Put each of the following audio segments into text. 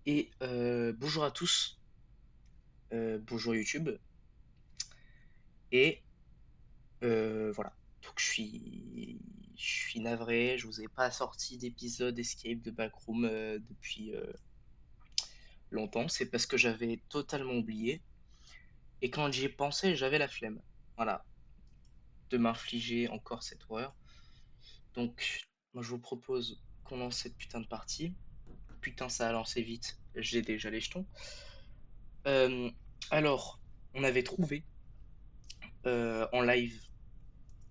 Et bonjour à tous, bonjour YouTube. Et voilà. Donc je suis navré, je vous ai pas sorti d'épisode Escape de Backroom depuis longtemps. C'est parce que j'avais totalement oublié. Et quand j'y ai pensé, j'avais la flemme. Voilà, de m'infliger encore cette horreur. Donc, moi je vous propose qu'on lance cette putain de partie. Putain, ça a lancé vite. J'ai déjà les jetons. Euh, alors, on avait trouvé en live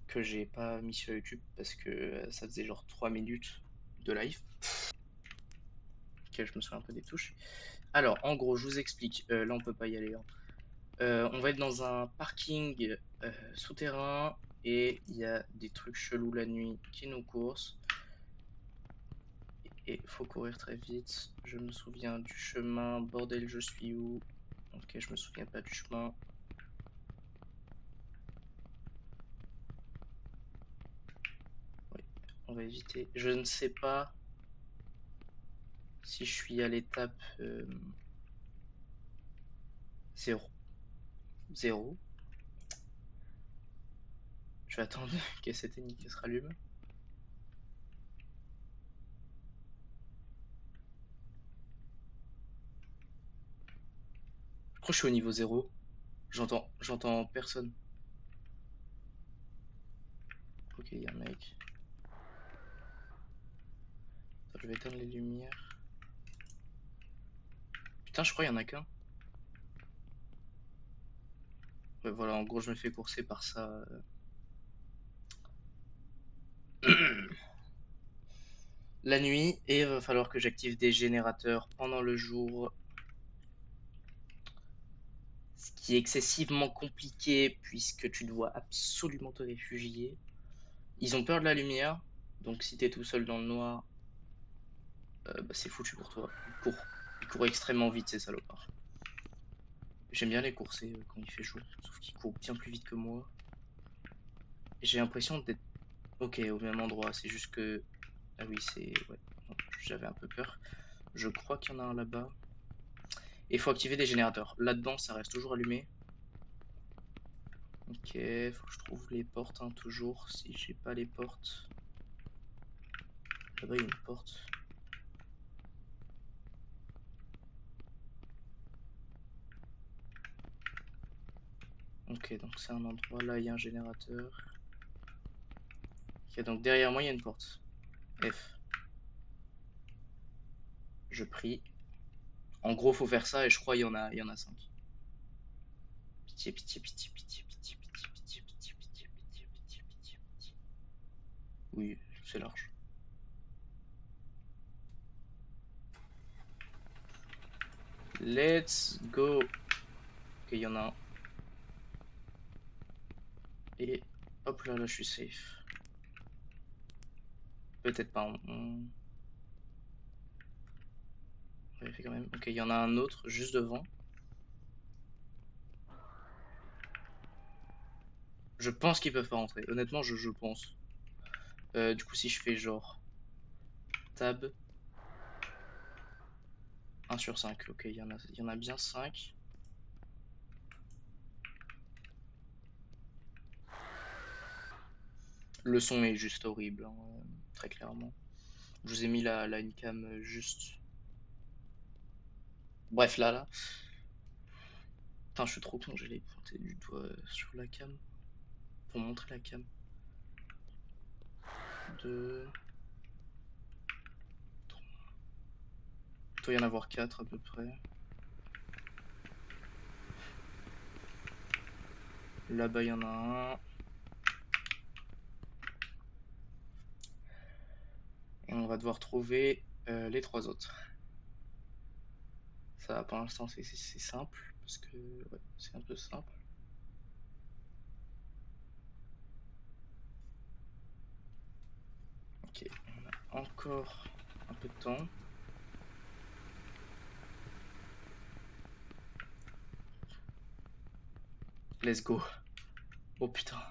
que j'ai pas mis sur YouTube parce que ça faisait genre 3 minutes de live. Ok, je me souviens un peu des touches. Alors, en gros, je vous explique. Là, on peut pas y aller, hein. On va être dans un parking souterrain et il y a des trucs chelous la nuit qui nous coursent. Et faut courir très vite. Je me souviens du chemin. Bordel, je suis où? Ok, je me souviens pas du chemin. Oui, on va éviter. Je ne sais pas si je suis à l'étape 0. 0. Je vais attendre que cette énigme se rallume. Je crois que je suis au niveau 0. J'entends personne. Ok, il y a un mec. Attends, je vais éteindre les lumières. Putain, je crois qu'il y en a qu'un. Ouais, voilà, en gros, je me fais courser par ça. La nuit, et il va falloir que j'active des générateurs pendant le jour. Ce qui est excessivement compliqué puisque tu dois absolument te réfugier. Ils ont peur de la lumière, donc si t'es tout seul dans le noir, bah, c'est foutu pour toi. Ils courent extrêmement vite, ces salopards. J'aime bien les courser quand il fait jour, sauf qu'ils courent bien plus vite que moi. J'ai l'impression d'être ok au même endroit, c'est juste que... Ah oui, c'est... Ouais, non, j'avais un peu peur. Je crois qu'il y en a un là-bas. Et il faut activer des générateurs. Là-dedans, ça reste toujours allumé. Ok, faut que je trouve les portes, hein, toujours. Si j'ai pas les portes... Là-bas, il y a une porte. Ok, donc c'est un endroit, là, il y a un générateur. Ok, donc derrière moi, il y a une porte. F. Je prie. En gros, faut faire ça, et je crois il y en a 5. Pitié, pitié, pitié, pitié, pitié, pitié, pitié, pitié, pitié, pitié, pitié, pitié, pitié. Oui, c'est large. Let's go. Ok, il y en a un. Et hop là, je suis safe. Peut-être pas. On vérifie quand même. Ok, il y en a un autre juste devant. Je pense qu'ils peuvent pas rentrer. Honnêtement, je pense. Du coup, si je fais genre tab 1 sur 5. Ok, il y en a bien 5. Le son est juste horrible, hein, très clairement. Je vous ai mis la cam juste. Bref, là. Putain, je suis trop con, j'allais pointer du doigt sur la cam pour montrer la cam. Deux. Il doit y en avoir 4 à peu près. Là-bas, il y en a un. Et on va devoir trouver les 3 autres. Ça, pour l'instant, c'est simple. Parce que ouais, c'est un peu simple. Ok, on a encore un peu de temps. Let's go. Oh putain.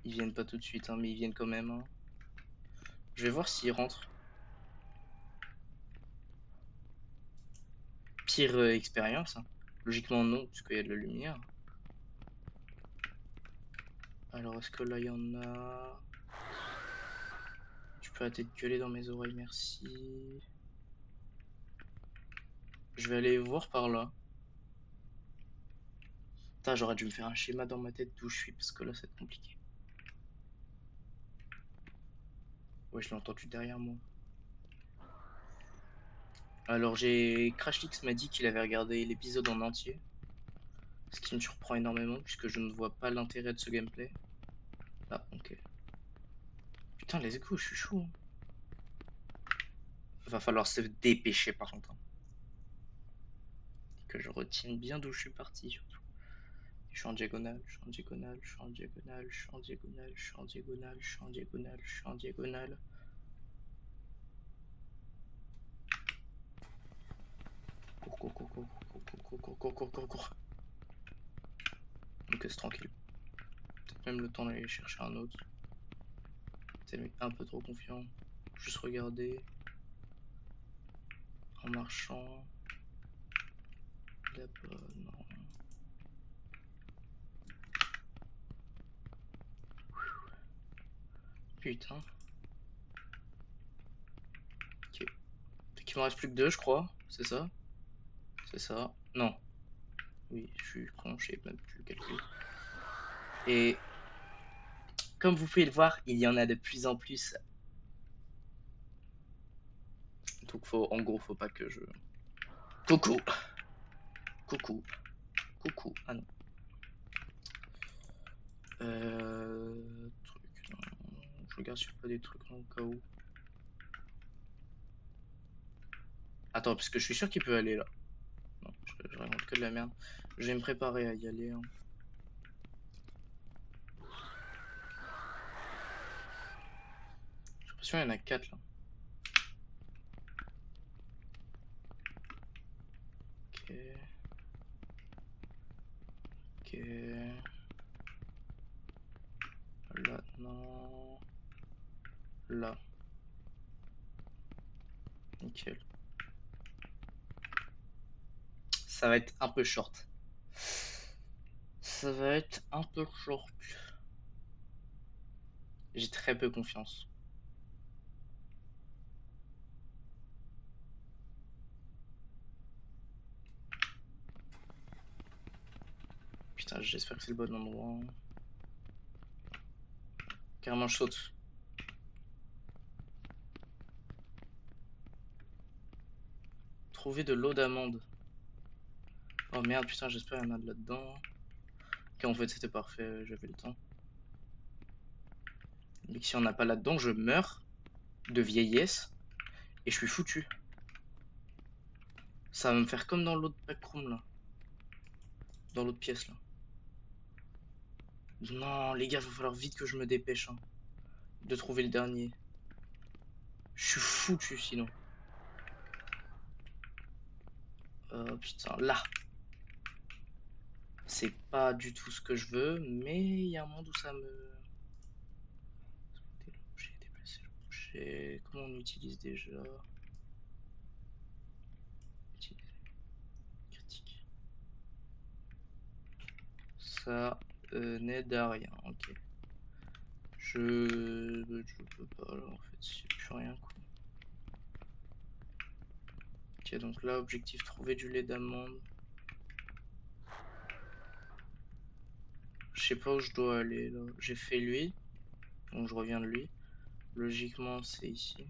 Ils viennent pas tout de suite, hein, mais ils viennent quand même, hein. Je vais voir s'ils rentrent. pire expérience, hein. Logiquement non, puisqu'il y a de la lumière. Alors est-ce que là il y en a? Tu peux arrêter de gueuler dans mes oreilles, merci. Je vais aller voir par là. Putain, j'aurais dû me faire un schéma dans ma tête d'où je suis, parce que là, c'est compliqué. Ouais, je l'ai entendu derrière moi. Alors, Crashlix m'a dit qu'il avait regardé l'épisode en entier. Ce qui me surprend énormément, puisque je ne vois pas l'intérêt de ce gameplay. Ah, ok. Putain, let's go, je suis chaud, hein. Va falloir se dépêcher, par contre, hein. Que je retienne bien d'où je suis parti, surtout. Je suis en diagonale, je suis en diagonale, je suis en diagonale, je suis en diagonale, je suis en diagonale, je suis en diagonale, je suis en diagonale. Cours, cours, cours, cours, cours, cours, cours, cours, cours, cours, cours, cours. Ok, c'est tranquille. Peut-être même le temps d'aller chercher un autre. T'es un peu trop confiant. Juste regarder. En marchant. Là-bas, non. Putain. Ok. Fait qu'il m'en reste plus que deux, je crois. C'est ça? C'est ça. Non. Oui, je suis con, je sais même plus le calcul. Et comme vous pouvez le voir, il y en a de plus en plus. Donc en gros, faut pas que je... Coucou. Coucou. Coucou. Ah non. Truc. Non. Je regarde s'il n'y a pas des trucs au cas où. Attends, parce que je suis sûr qu'il peut aller là. Non, je raconte que de la merde. Je vais me préparer à y aller, hein. J'ai l'impression qu'il y en a 4 là. Ok. Ok. Là, non. Là. Nickel. Ça va être un peu short. Ça va être un peu short. J'ai très peu confiance. Putain, j'espère que c'est le bon endroit. Carrément, je saute. Trouver de l'eau d'amande. Oh merde, putain, j'espère qu'il y en a de là-dedans. Ok, en fait, c'était parfait, j'avais le temps. Mais si on n'a pas là-dedans, je meurs de vieillesse et je suis foutu. Ça va me faire comme dans l'autre backroom là. Dans l'autre pièce là. Non, les gars, il va falloir vite que je me dépêche, hein, de trouver le dernier. Je suis foutu sinon. Putain, là. C'est pas du tout ce que je veux, mais il y a un monde où ça me... Déplacer l'objet. Comment on utilise déjà? Critique. Ça n'aide à rien, ok. Je peux pas là en fait, c'est plus rien quoi. Ok, donc là, objectif trouver du lait d'amande. Je sais pas où je dois aller là. J'ai fait lui, donc je reviens de lui. Logiquement, c'est ici.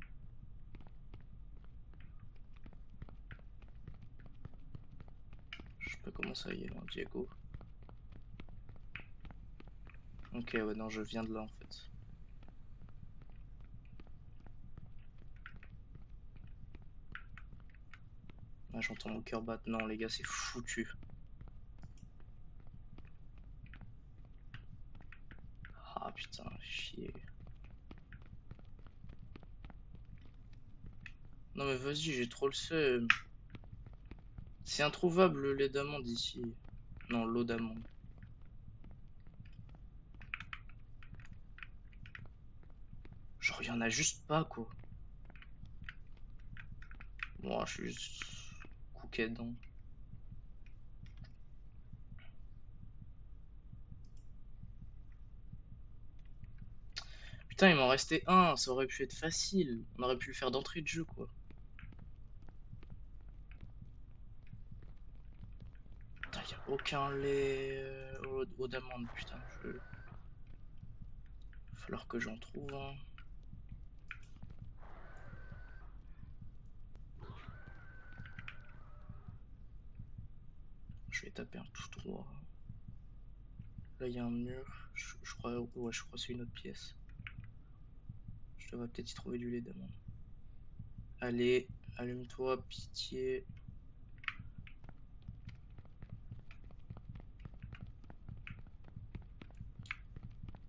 Je sais pas comment ça y est là, Diego. Ok, ouais, non, je viens de là en fait. Ah, j'entends mon cœur battre. Non, les gars, c'est foutu. Ah putain, chier. Non, mais vas-y, j'ai trop le seum. C'est introuvable le lait d'amande ici. Non, l'eau d'amande. Genre, il y en a juste pas quoi. Bon, je suis juste couquet dedans. Putain, il m'en restait un, ça aurait pu être facile. On aurait pu le faire d'entrée de jeu, quoi. Putain, y a aucun lait aux d'amandes, putain. Va falloir que j'en trouve un. Je vais taper un tout droit. Là, il y a un mur. Je crois, ouais, je crois que c'est une autre pièce. Je devrais peut-être y trouver du lait d'amande. Allez, allume-toi, pitié.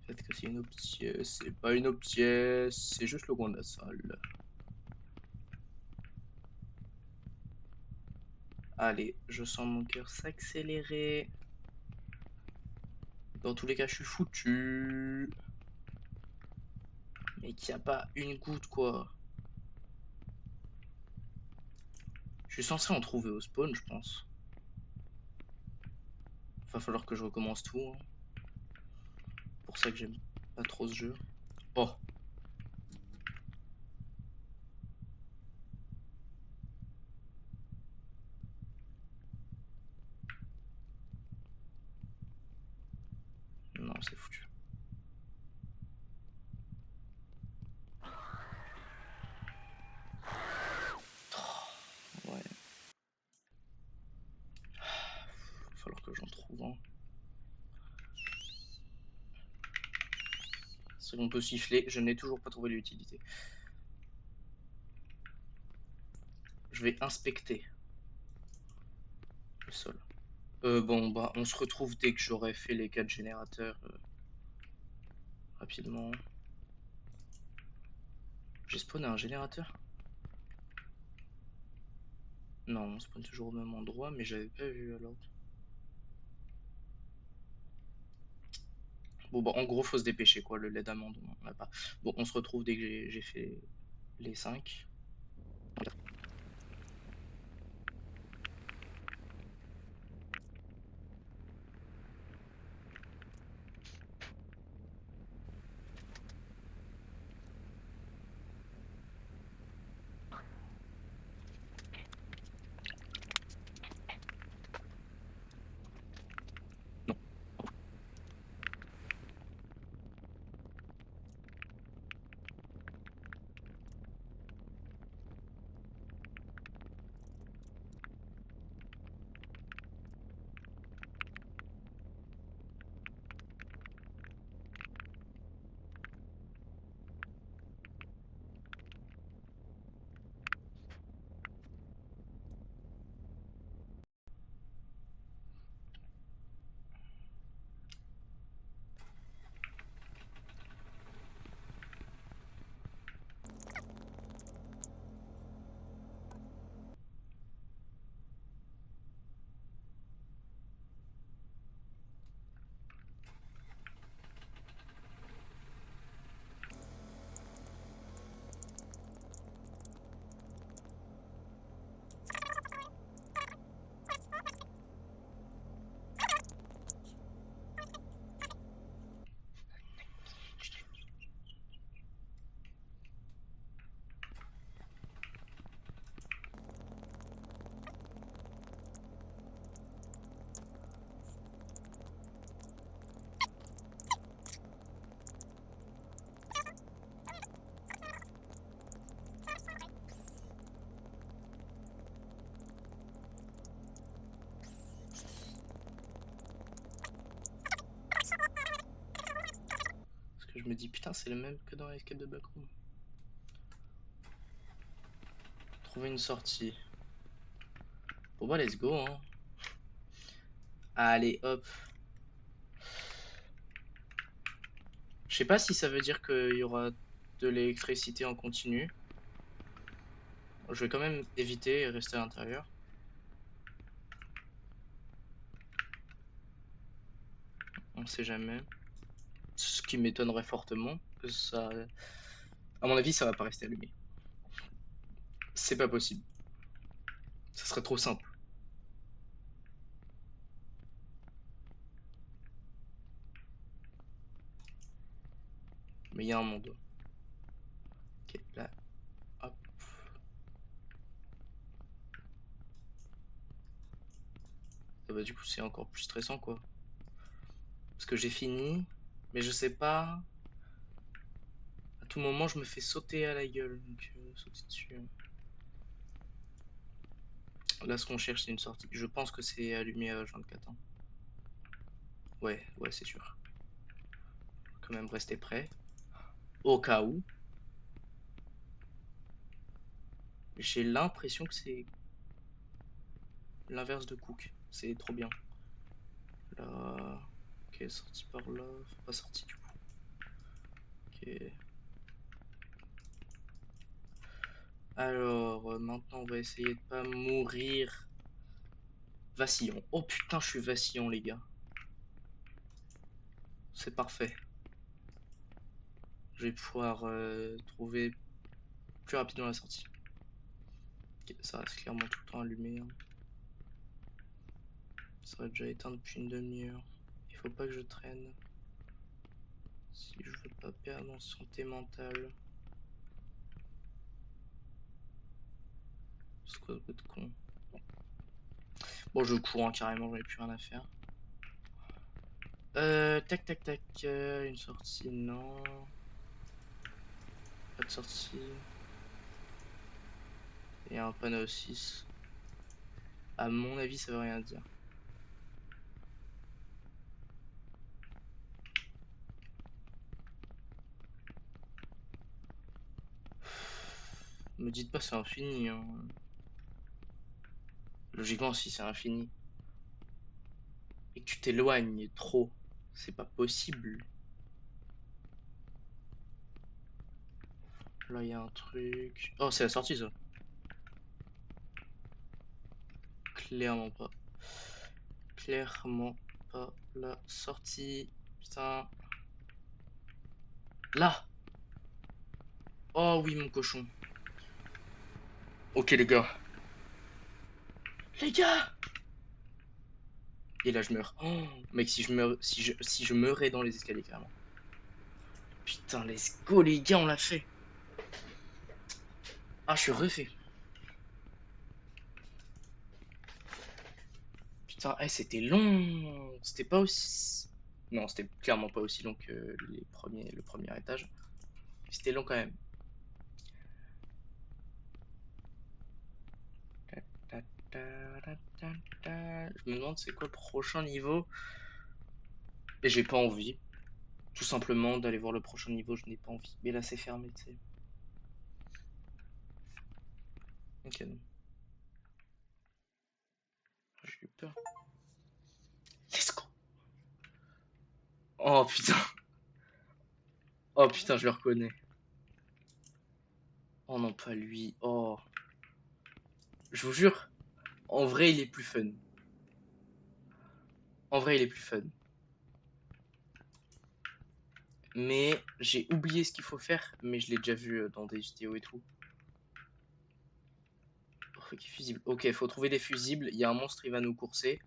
Peut-être que c'est une autre pièce. C'est pas une autre pièce, c'est juste le coin de la salle. Allez, je sens mon cœur s'accélérer. Dans tous les cas, je suis foutu. Mais qu'il n'y a pas une goutte, quoi. Je suis censé en trouver au spawn, je pense. Va falloir que je recommence tout, hein. Pour ça que j'aime pas trop ce jeu. Oh, non, c'est foutu. Oh, ouais. Va falloir que j'en trouve un. Si on peut siffler, je n'ai toujours pas trouvé l'utilité. Je vais inspecter le sol. Bon, bah, on se retrouve dès que j'aurai fait les 4 générateurs rapidement. J'ai spawné un générateur? Non, on spawn toujours au même endroit, mais j'avais pas vu alors. Bon, bah, en gros, faut se dépêcher, quoi. Le lait d'amande, on n'a pas. Bon, on se retrouve dès que j'ai fait les 5. Non. Parce que je me dis, putain, c'est le même que dans l'escape de Backroom. Trouver une sortie. Bon, bah, let's go, hein. Allez, hop. Je sais pas si ça veut dire qu'il y aura de l'électricité en continu. Je vais quand même éviter et rester à l'intérieur. On sait jamais. Ce qui m'étonnerait fortement que ça. À mon avis, ça va pas rester allumé. C'est pas possible. Ça serait trop simple. Mais il y a un monde. Ok, là, hop. Ah bah du coup c'est encore plus stressant quoi. Parce que j'ai fini, mais je sais pas. À tout moment je me fais sauter à la gueule, donc sauter dessus. Là ce qu'on cherche c'est une sortie. Je pense que c'est allumé à 24 ans. Ouais, c'est sûr. Quand même rester prêt. Au cas où. J'ai l'impression que c'est l'inverse de Cook. C'est trop bien. Là. Ok, sorti par là. Faut pas sortir du coup. Ok. Alors, maintenant on va essayer de pas mourir. Vacillant. Oh putain, je suis vacillant les gars. C'est parfait. Je vais pouvoir trouver plus rapidement la sortie. Ok, ça reste clairement tout le temps allumé. Hein. Ça va déjà éteint depuis une demi-heure. Il faut pas que je traîne. Si je veux pas perdre en santé mentale. C'est quoi ce de con? Bon, je cours hein, carrément, j'en ai plus rien à faire. Tac tac tac. Une sortie, non. Pas de sortie. Et un panneau 6. À mon avis, ça veut rien dire. Me dites pas c'est infini. Hein. Logiquement, si c'est infini. Et que tu t'éloignes trop, c'est pas possible. Là, il y a un truc. Oh, c'est la sortie, ça. Clairement pas. Clairement pas la sortie. Putain. Là! Oh oui, mon cochon. Ok, les gars. Les gars! Et là, je meurs. Oh, mec, si je meurs, si je meurais dans les escaliers, carrément. Putain, let's go, les gars, on l'a fait. Ah, je suis refait. Putain, c'était long. C'était pas aussi. Non, c'était clairement pas aussi long que le premier étage. C'était long quand même. Je me demande c'est quoi le prochain niveau. Et j'ai pas envie. Tout simplement d'aller voir le prochain niveau, je n'ai pas envie. Mais là c'est fermé, tu sais. Ok, non. J'ai eu peur. Let's go. Oh putain. Oh putain, je le reconnais. Oh non, pas lui. Oh. Je vous jure, en vrai il est plus fun. En vrai il est plus fun. Mais j'ai oublié ce qu'il faut faire, mais je l'ai déjà vu dans des vidéos et tout. Oh, fusible. Ok, faut trouver des fusibles. Il y a un monstre, il va nous courser.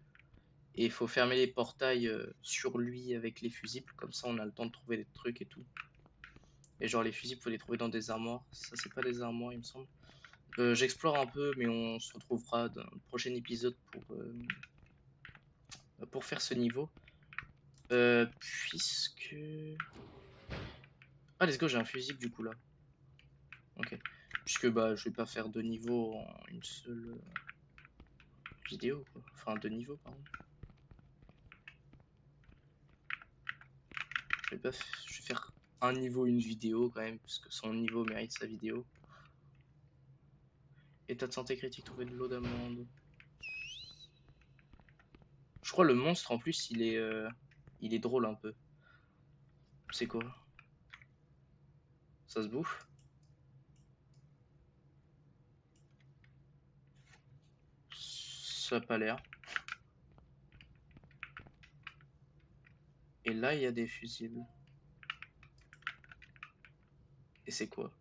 Et il faut fermer les portails sur lui avec les fusibles. Comme ça, on a le temps de trouver des trucs et tout. Et genre, les fusibles, faut les trouver dans des armoires. Ça, c'est pas des armoires, il me semble. J'explore un peu, mais on se retrouvera dans le prochain épisode pour faire ce niveau. Puisque... Ah, let's go, j'ai un fusible du coup là. Ok. Puisque bah, je vais pas faire deux niveaux en une seule vidéo, quoi. Enfin, deux niveaux, pardon. Je vais faire un niveau, une vidéo quand même, parce que son niveau mérite sa vidéo. État de santé critique, trouver de l'eau d'amande. Je crois le monstre en plus il est drôle un peu. C'est quoi? Ça se bouffe? Ça a pas l'air. Et là il y a des fusibles. Et c'est quoi?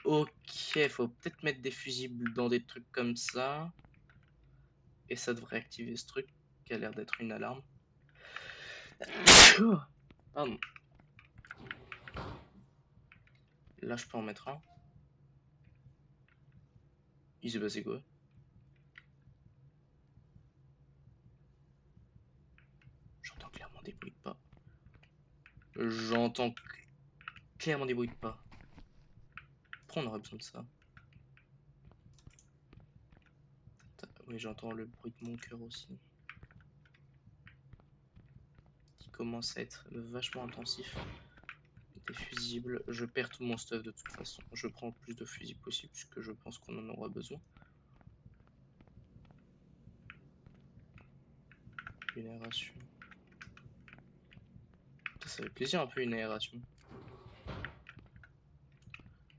Ok, faut peut-être mettre des fusibles dans des trucs comme ça. Et ça devrait activer ce truc qui a l'air d'être une alarme. Pardon. Là, je peux en mettre un. Il s'est passé quoi? J'entends clairement des bruits de pas. J'entends clairement des bruits de pas. Pourquoi on aurait besoin de ça? Oui, j'entends le bruit de mon cœur aussi. Qui commence à être vachement intensif. Des fusibles. Je perds tout mon stuff de toute façon. Je prends le plus de fusibles possible puisque je pense qu'on en aura besoin. Une aération. Ça fait plaisir un peu une aération.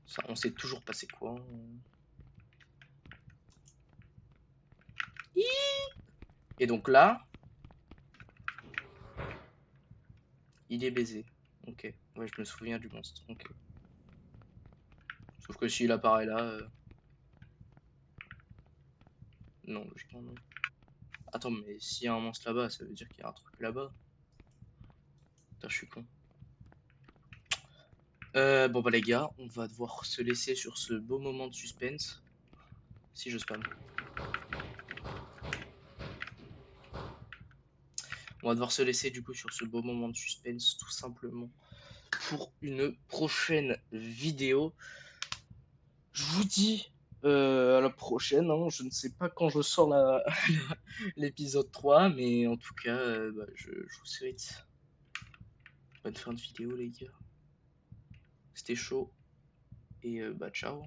Ça, on sait toujours passer quoi. Et donc là, il est baisé. Ok. Ouais, je me souviens du monstre. Ok. Sauf que s'il apparaît là, non, logiquement non. Attends, mais s'il y a un monstre là-bas, ça veut dire qu'il y a un truc là-bas. Putain, je suis con. Bon bah les gars, on va devoir se laisser sur ce beau moment de suspense. Si je spam. On va devoir se laisser du coup sur ce beau moment de suspense tout simplement pour une prochaine vidéo. Je vous dis à la prochaine, hein. Je ne sais pas quand je sors l'épisode 3, mais en tout cas, bah, je vous souhaite bonne fin de vidéo les gars. C'était chaud et bah ciao.